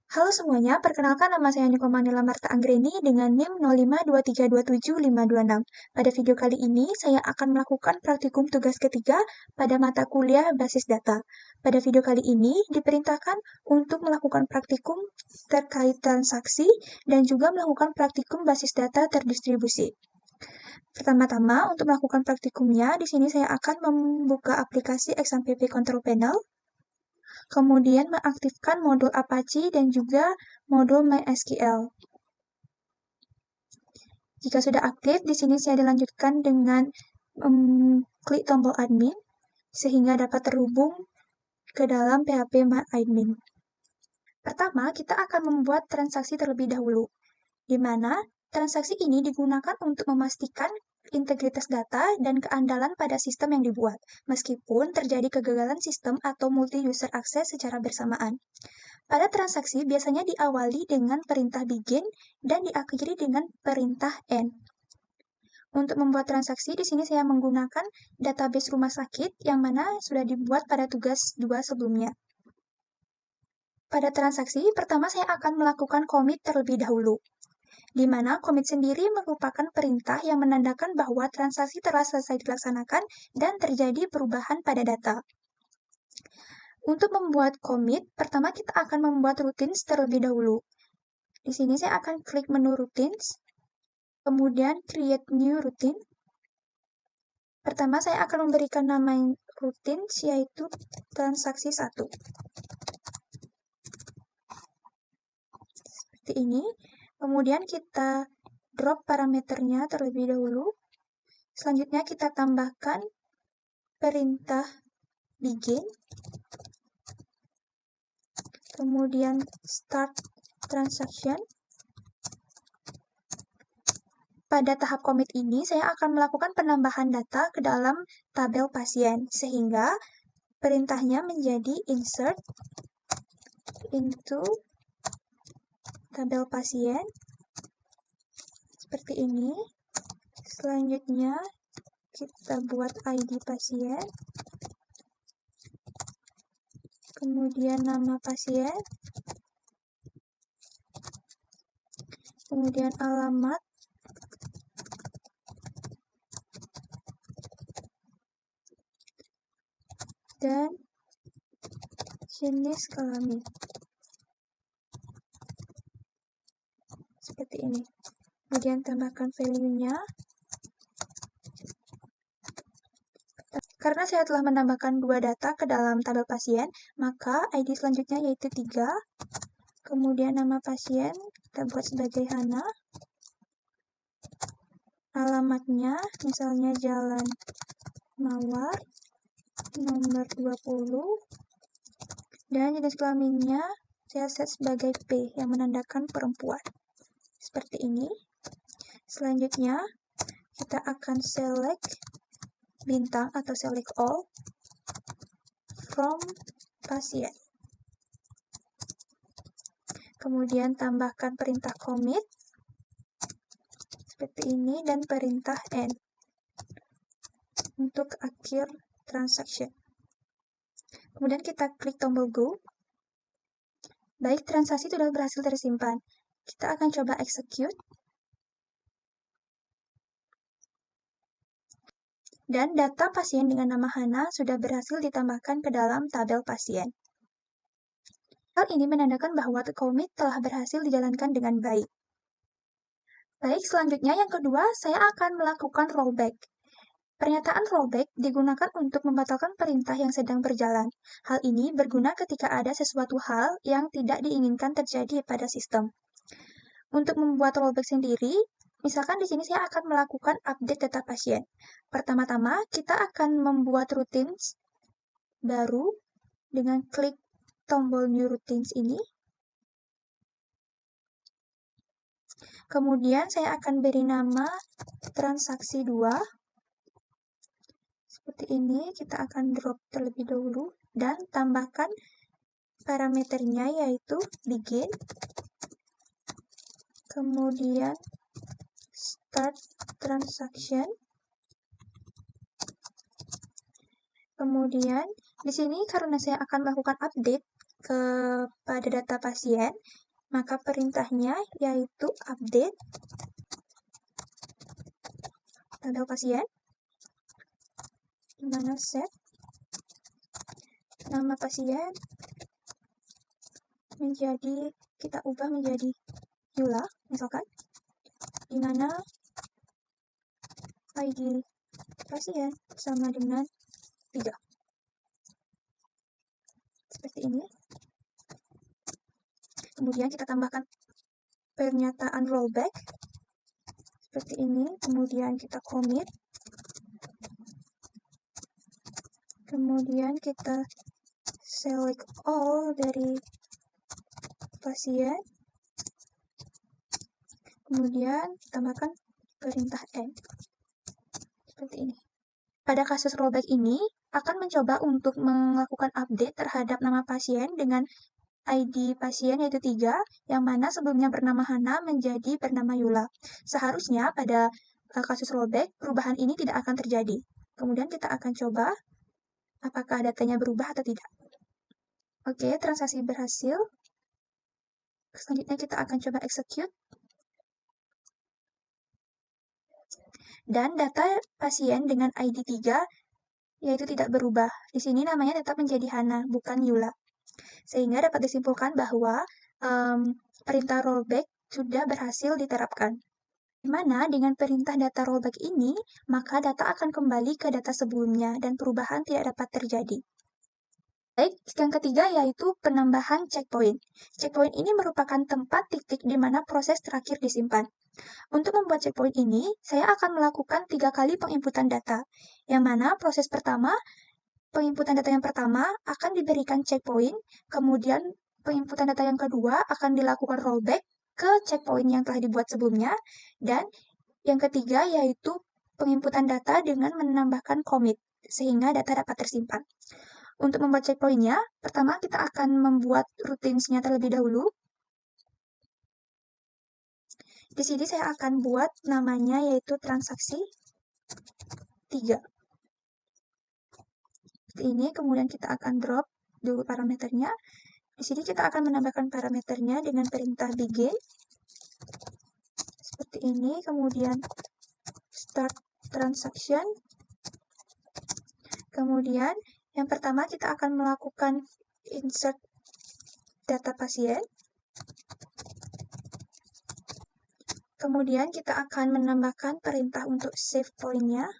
Halo semuanya, perkenalkan nama saya Niko Manila Marta Anggreni dengan NIM 0523275526. Pada video kali ini, saya akan melakukan praktikum tugas ketiga pada mata kuliah basis data. Pada video kali ini, diperintahkan untuk melakukan praktikum terkait transaksi dan juga melakukan praktikum basis data terdistribusi. Pertama-tama, untuk melakukan praktikumnya, di sini saya akan membuka aplikasi XAMPP Control Panel, kemudian mengaktifkan modul Apache dan juga modul MySQL. Jika sudah aktif, di sini saya dilanjutkan dengan klik tombol admin, sehingga dapat terhubung ke dalam PHP MyAdmin. Pertama, kita akan membuat transaksi terlebih dahulu, di mana transaksi ini digunakan untuk memastikan integritas data dan keandalan pada sistem yang dibuat, meskipun terjadi kegagalan sistem atau multi-user akses secara bersamaan. Pada transaksi biasanya diawali dengan perintah begin dan diakhiri dengan perintah end. Untuk membuat transaksi, di sini saya menggunakan database rumah sakit yang mana sudah dibuat pada tugas 2 sebelumnya. Pada transaksi, pertama saya akan melakukan commit terlebih dahulu, di mana commit sendiri merupakan perintah yang menandakan bahwa transaksi telah selesai dilaksanakan dan terjadi perubahan pada data. Untuk membuat commit, pertama kita akan membuat routines terlebih dahulu. Di sini saya akan klik menu routines, kemudian create new routine. Pertama saya akan memberikan nama routines yaitu transaksi 1. Seperti ini. Kemudian kita drop parameternya terlebih dahulu. Selanjutnya kita tambahkan perintah begin. Kemudian start transaction. Pada tahap commit ini, saya akan melakukan penambahan data ke dalam tabel pasien, sehingga perintahnya menjadi insert into tabel pasien, seperti ini. Selanjutnya, kita buat ID pasien, kemudian nama pasien, kemudian alamat, dan jenis kelamin. Seperti ini. Kemudian tambahkan value-nya. Karena saya telah menambahkan 2 data ke dalam tabel pasien, maka ID selanjutnya yaitu 3. Kemudian nama pasien kita buat sebagai Hana. Alamatnya misalnya Jalan Mawar nomor 20. Dan jenis kelaminnya saya set sebagai P yang menandakan perempuan. Seperti ini. Selanjutnya kita akan select bintang atau select all from pasien. Kemudian tambahkan perintah commit seperti ini dan perintah end untuk akhir transaction. Kemudian kita klik tombol go. Baik, transaksi sudah berhasil tersimpan. Kita akan coba execute. Dan data pasien dengan nama Hana sudah berhasil ditambahkan ke dalam tabel pasien. Hal ini menandakan bahwa commit telah berhasil dijalankan dengan baik. Baik, selanjutnya yang kedua, saya akan melakukan rollback. Pernyataan rollback digunakan untuk membatalkan perintah yang sedang berjalan. Hal ini berguna ketika ada sesuatu hal yang tidak diinginkan terjadi pada sistem. Untuk membuat rollback sendiri, misalkan di sini saya akan melakukan update data pasien. Pertama-tama, kita akan membuat routines baru dengan klik tombol new routines ini. Kemudian saya akan beri nama transaksi 2. Seperti ini, kita akan drop terlebih dahulu dan tambahkan parameternya yaitu begin. Kemudian start transaction. Kemudian di sini karena saya akan melakukan update kepada data pasien, maka perintahnya yaitu update tabel pasien, di mana set nama pasien kita ubah menjadi Yula, misalkan, di mana ID pasien sama dengan 3. Seperti ini. Kemudian kita tambahkan pernyataan rollback seperti ini, kemudian kita commit, kemudian kita select all dari pasien, kemudian tambahkan perintah end seperti ini. Pada kasus rollback ini akan mencoba untuk melakukan update terhadap nama pasien dengan ID pasien yaitu 3, yang mana sebelumnya bernama Hana menjadi bernama Yula. Seharusnya pada kasus rollback, perubahan ini tidak akan terjadi. Kemudian kita akan coba apakah datanya berubah atau tidak. Oke, transaksi berhasil. Selanjutnya kita akan coba execute. Dan data pasien dengan ID 3 yaitu tidak berubah. Di sini namanya tetap menjadi Hana, bukan Yula. Sehingga dapat disimpulkan bahwa perintah rollback sudah berhasil diterapkan. Di mana dengan perintah data rollback ini, maka data akan kembali ke data sebelumnya dan perubahan tidak dapat terjadi. Baik, yang ketiga yaitu penambahan checkpoint. Checkpoint ini merupakan tempat titik di mana proses terakhir disimpan. Untuk membuat checkpoint ini, saya akan melakukan 3 kali penginputan data, yang mana proses pertama, penginputan data yang pertama akan diberikan checkpoint, kemudian penginputan data yang kedua akan dilakukan rollback ke checkpoint yang telah dibuat sebelumnya, dan yang ketiga yaitu penginputan data dengan menambahkan commit, sehingga data dapat tersimpan. Untuk membuat checkpointnya, pertama kita akan membuat routines-nya terlebih dahulu. Di sini saya akan buat namanya yaitu transaksi 3. Ini, kemudian kita akan drop dulu parameternya. Di sini kita akan menambahkan parameternya dengan perintah begin. Seperti ini, kemudian start transaction. Kemudian, yang pertama kita akan melakukan insert data pasien. Kemudian kita akan menambahkan perintah untuk save point-nya.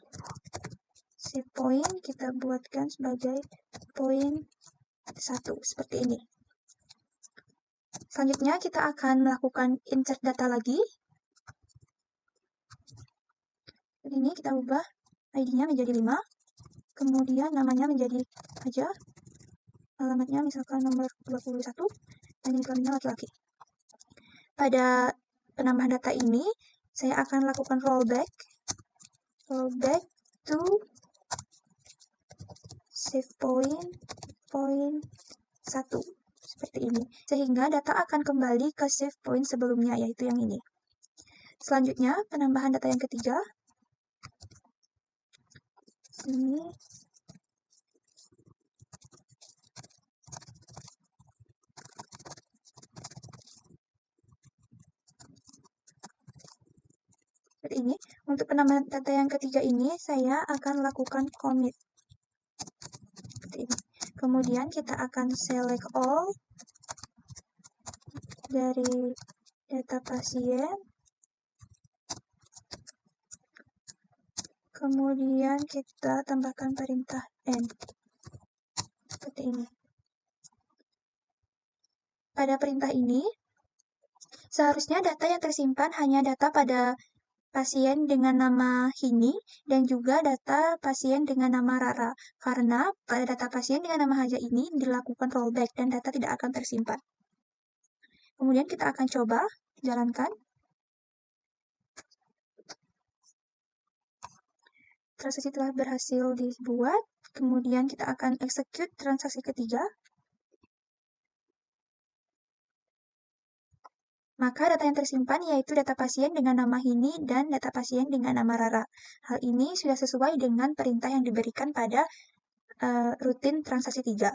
Save point kita buatkan sebagai point 1, seperti ini. Selanjutnya kita akan melakukan insert data lagi. Ini kita ubah ID-nya menjadi 5. Kemudian namanya menjadi aja. Alamatnya misalkan nomor 21. Dan ini kelaminnya laki-laki. Pada penambahan data ini, saya akan lakukan rollback to save point 1 seperti ini, sehingga data akan kembali ke save point sebelumnya, yaitu yang ini. Selanjutnya, penambahan data yang ketiga. Ini seperti ini. Untuk penambahan data yang ketiga ini, saya akan lakukan commit. Seperti ini. Kemudian kita akan select all dari data pasien. Kemudian kita tambahkan perintah end. Seperti ini. Pada perintah ini, seharusnya data yang tersimpan hanya data pada pasien dengan nama Hini dan juga data pasien dengan nama Rara, karena pada data pasien dengan nama Haja ini dilakukan rollback dan data tidak akan tersimpan. Kemudian kita akan coba jalankan. Transaksi telah berhasil dibuat, kemudian kita akan execute transaksi ketiga. Maka data yang tersimpan yaitu data pasien dengan nama Hini dan data pasien dengan nama Rara. Hal ini sudah sesuai dengan perintah yang diberikan pada rutin transaksi 3.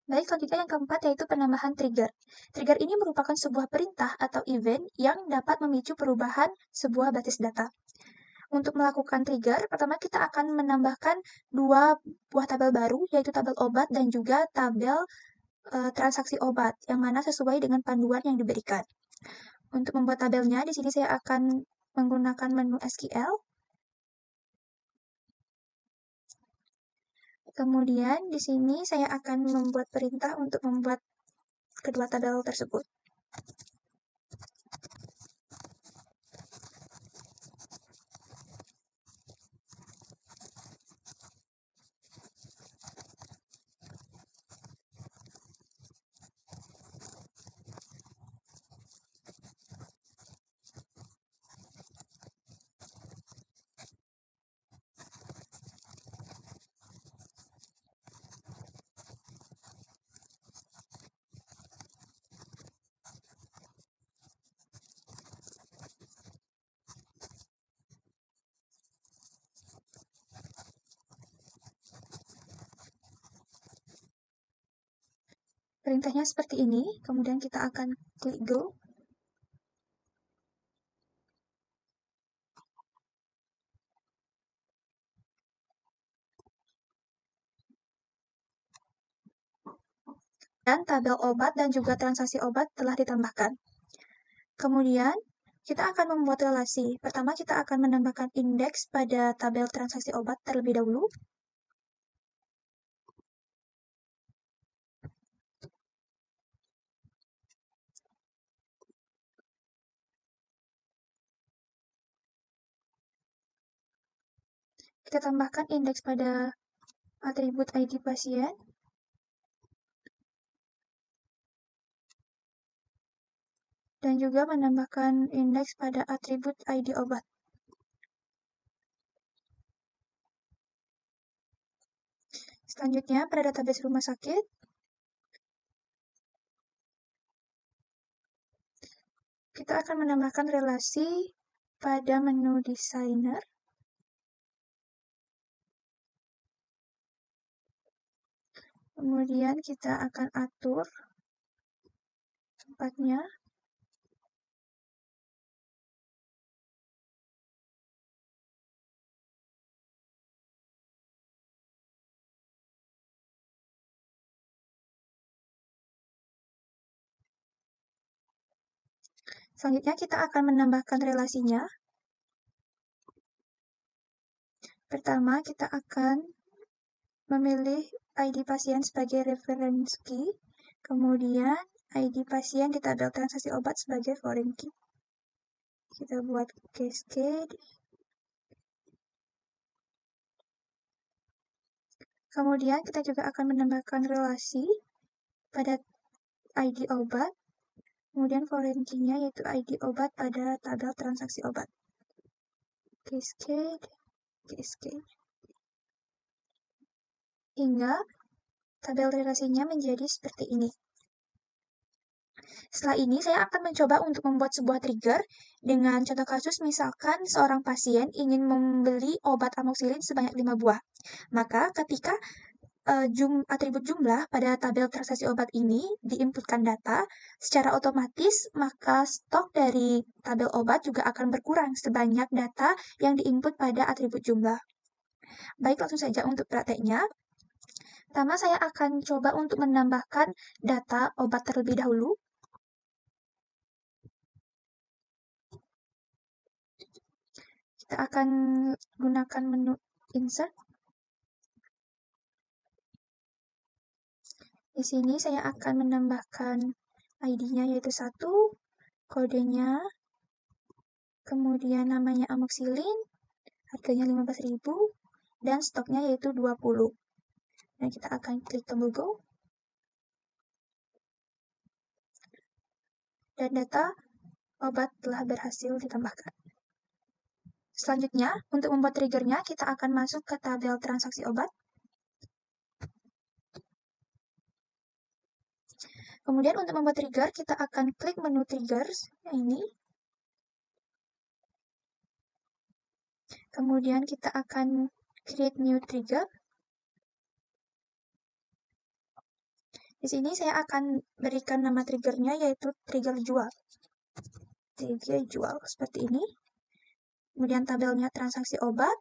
Baik, selanjutnya yang keempat yaitu penambahan trigger. Trigger ini merupakan sebuah perintah atau event yang dapat memicu perubahan sebuah basis data. Untuk melakukan trigger, pertama kita akan menambahkan dua buah tabel baru, yaitu tabel obat dan juga tabel transaksi obat, yang mana sesuai dengan panduan yang diberikan. Untuk membuat tabelnya, di sini saya akan menggunakan menu SQL. Kemudian di sini saya akan membuat perintah untuk membuat kedua tabel tersebut. Perintahnya seperti ini, kemudian kita akan klik Go. Dan tabel obat dan juga transaksi obat telah ditambahkan. Kemudian, kita akan membuat relasi. Pertama, kita akan menambahkan indeks pada tabel transaksi obat terlebih dahulu. Kita tambahkan indeks pada atribut ID pasien. Dan juga menambahkan indeks pada atribut ID obat. Selanjutnya, pada database rumah sakit, kita akan menambahkan relasi pada menu designer. Kemudian kita akan atur tempatnya. Selanjutnya kita akan menambahkan relasinya. Pertama, kita akan memilih ID pasien sebagai reference key, kemudian ID pasien di tabel transaksi obat sebagai foreign key. Kita buat cascade. Kemudian kita juga akan menambahkan relasi pada ID obat, kemudian foreign key-nya yaitu ID obat pada tabel transaksi obat. Cascade, cascade. Hingga tabel relasinya menjadi seperti ini. Setelah ini, saya akan mencoba untuk membuat sebuah trigger dengan contoh kasus misalkan seorang pasien ingin membeli obat amoxicillin sebanyak 5 buah. Maka ketika atribut jumlah pada tabel transaksi obat ini diinputkan data, secara otomatis maka stok dari tabel obat juga akan berkurang sebanyak data yang diinput pada atribut jumlah. Baik, langsung saja untuk prakteknya. Pertama, saya akan coba untuk menambahkan data obat terlebih dahulu. Kita akan gunakan menu insert. Di sini saya akan menambahkan ID-nya yaitu 1, kodenya, kemudian namanya amoxicillin, harganya 15.000, dan stoknya yaitu 20. Dan kita akan klik tombol Go. Dan data obat telah berhasil ditambahkan. Selanjutnya, untuk membuat triggernya, kita akan masuk ke tabel transaksi obat. Kemudian untuk membuat trigger, kita akan klik menu triggers, ini. Kemudian kita akan create new trigger. Di sini saya akan berikan nama triggernya yaitu trigger jual. Trigger jual seperti ini. Kemudian tabelnya transaksi obat.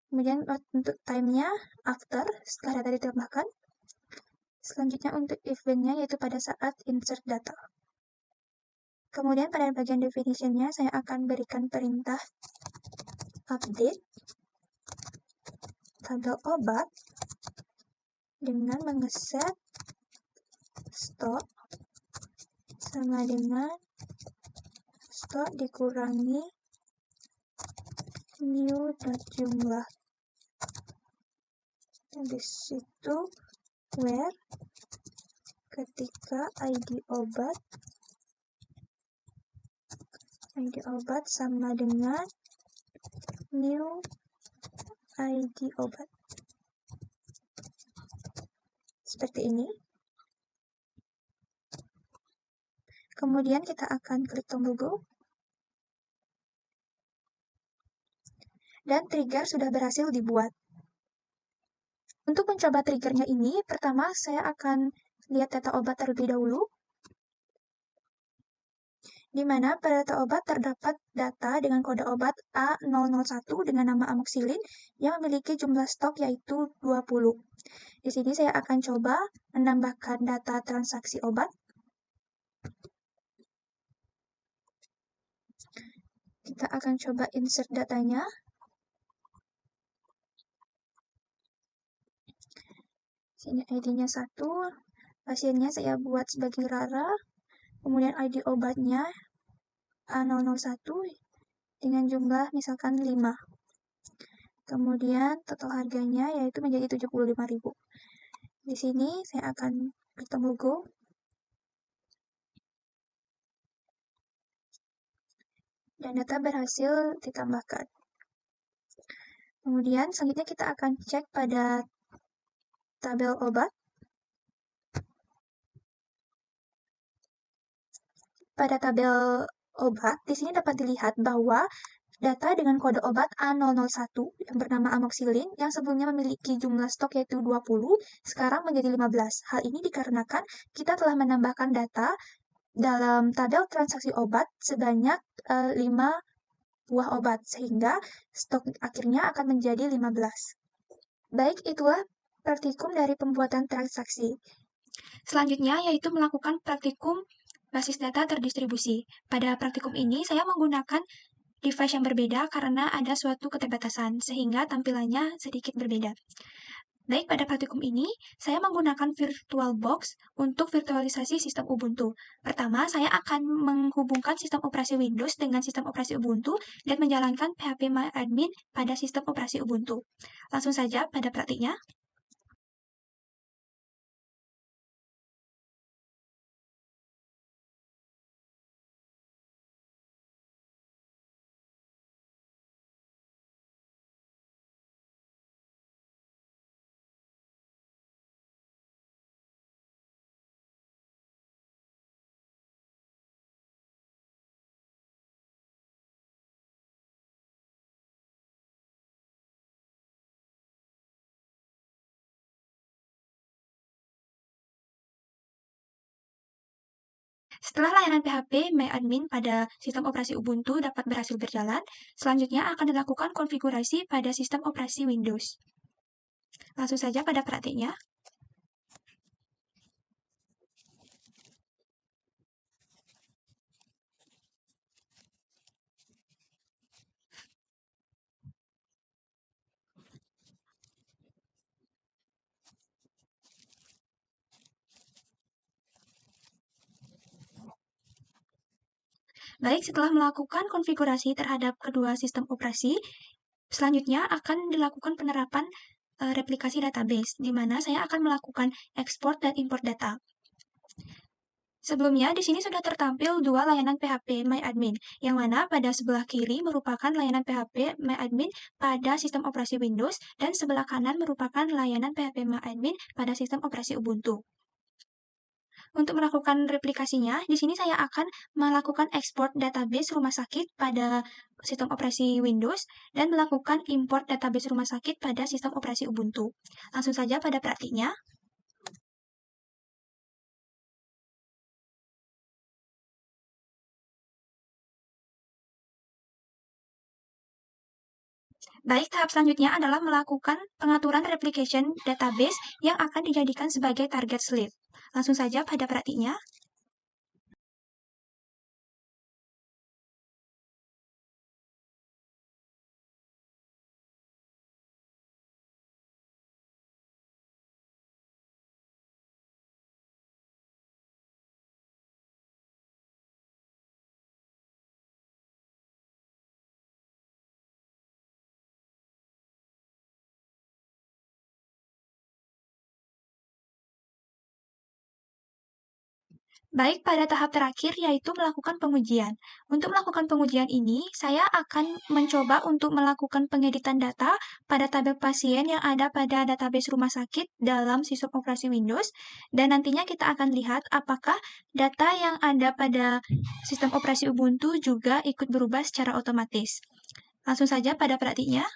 Kemudian untuk time-nya after setelah data ditambahkan. Selanjutnya untuk event-nya yaitu pada saat insert data. Kemudian pada bagian definition-nya saya akan berikan perintah update tabel obat dengan mengeset stok sama dengan stok dikurangi new.jumlah. Di situ where ketika ID obat sama dengan new ID obat. Seperti ini. Kemudian kita akan klik tombol Go. Dan trigger sudah berhasil dibuat. Untuk mencoba triggernya ini, pertama saya akan lihat data obat terlebih dahulu. Di mana pada data obat terdapat data dengan kode obat A001 dengan nama amoxicillin yang memiliki jumlah stok yaitu 20. Di sini saya akan coba menambahkan data transaksi obat. Kita akan coba insert datanya. Sini ID-nya 1, pasiennya saya buat sebagai Rara, kemudian ID obatnya A001 dengan jumlah misalkan 5. Kemudian total harganya yaitu menjadi 75.000. Di sini saya akan klik tombol Go. Dan data berhasil ditambahkan. Kemudian selanjutnya kita akan cek pada tabel obat. Pada tabel obat, di sini dapat dilihat bahwa data dengan kode obat A001 yang bernama amoxicillin yang sebelumnya memiliki jumlah stok yaitu 20, sekarang menjadi 15. Hal ini dikarenakan kita telah menambahkan data dalam tabel transaksi obat sebanyak 5 buah obat, sehingga stok akhirnya akan menjadi 15. Baik, itulah praktikum dari pembuatan transaksi. Selanjutnya yaitu melakukan praktikum basis data terdistribusi. Pada praktikum ini saya menggunakan device yang berbeda karena ada suatu keterbatasan, sehingga tampilannya sedikit berbeda. Baik, pada praktikum ini, saya menggunakan VirtualBox untuk virtualisasi sistem Ubuntu. Pertama, saya akan menghubungkan sistem operasi Windows dengan sistem operasi Ubuntu dan menjalankan phpMyAdmin pada sistem operasi Ubuntu. Langsung saja pada praktiknya. Setelah layanan phpMyAdmin pada sistem operasi Ubuntu dapat berhasil berjalan, selanjutnya akan dilakukan konfigurasi pada sistem operasi Windows. Langsung saja pada praktiknya. Baik, setelah melakukan konfigurasi terhadap kedua sistem operasi, selanjutnya akan dilakukan penerapan replikasi database, di mana saya akan melakukan ekspor dan import data. Sebelumnya, di sini sudah tertampil dua layanan phpMyAdmin, yang mana pada sebelah kiri merupakan layanan phpMyAdmin pada sistem operasi Windows, dan sebelah kanan merupakan layanan phpMyAdmin pada sistem operasi Ubuntu. Untuk melakukan replikasinya, di sini saya akan melakukan ekspor database rumah sakit pada sistem operasi Windows dan melakukan import database rumah sakit pada sistem operasi Ubuntu. Langsung saja pada praktiknya. Baik, tahap selanjutnya adalah melakukan pengaturan replication database yang akan dijadikan sebagai target sleeve. Langsung saja pada praktiknya. Baik, pada tahap terakhir yaitu melakukan pengujian. Untuk melakukan pengujian ini, saya akan mencoba untuk melakukan pengeditan data pada tabel pasien yang ada pada database rumah sakit dalam sistem operasi Windows, dan nantinya kita akan lihat apakah data yang ada pada sistem operasi Ubuntu juga ikut berubah secara otomatis. Langsung saja pada praktiknya.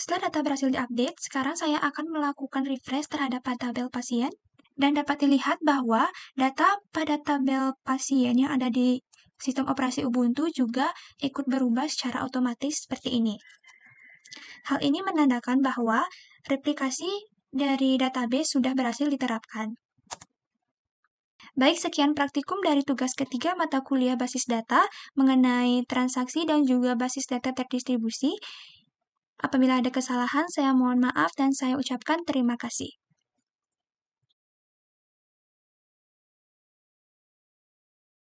Setelah data berhasil diupdate, sekarang saya akan melakukan refresh terhadap tabel pasien. Dan dapat dilihat bahwa data pada tabel pasien yang ada di sistem operasi Ubuntu juga ikut berubah secara otomatis seperti ini. Hal ini menandakan bahwa replikasi dari database sudah berhasil diterapkan. Baik, sekian praktikum dari tugas ketiga mata kuliah basis data mengenai transaksi dan juga basis data terdistribusi. Apabila ada kesalahan, saya mohon maaf dan saya ucapkan terima kasih.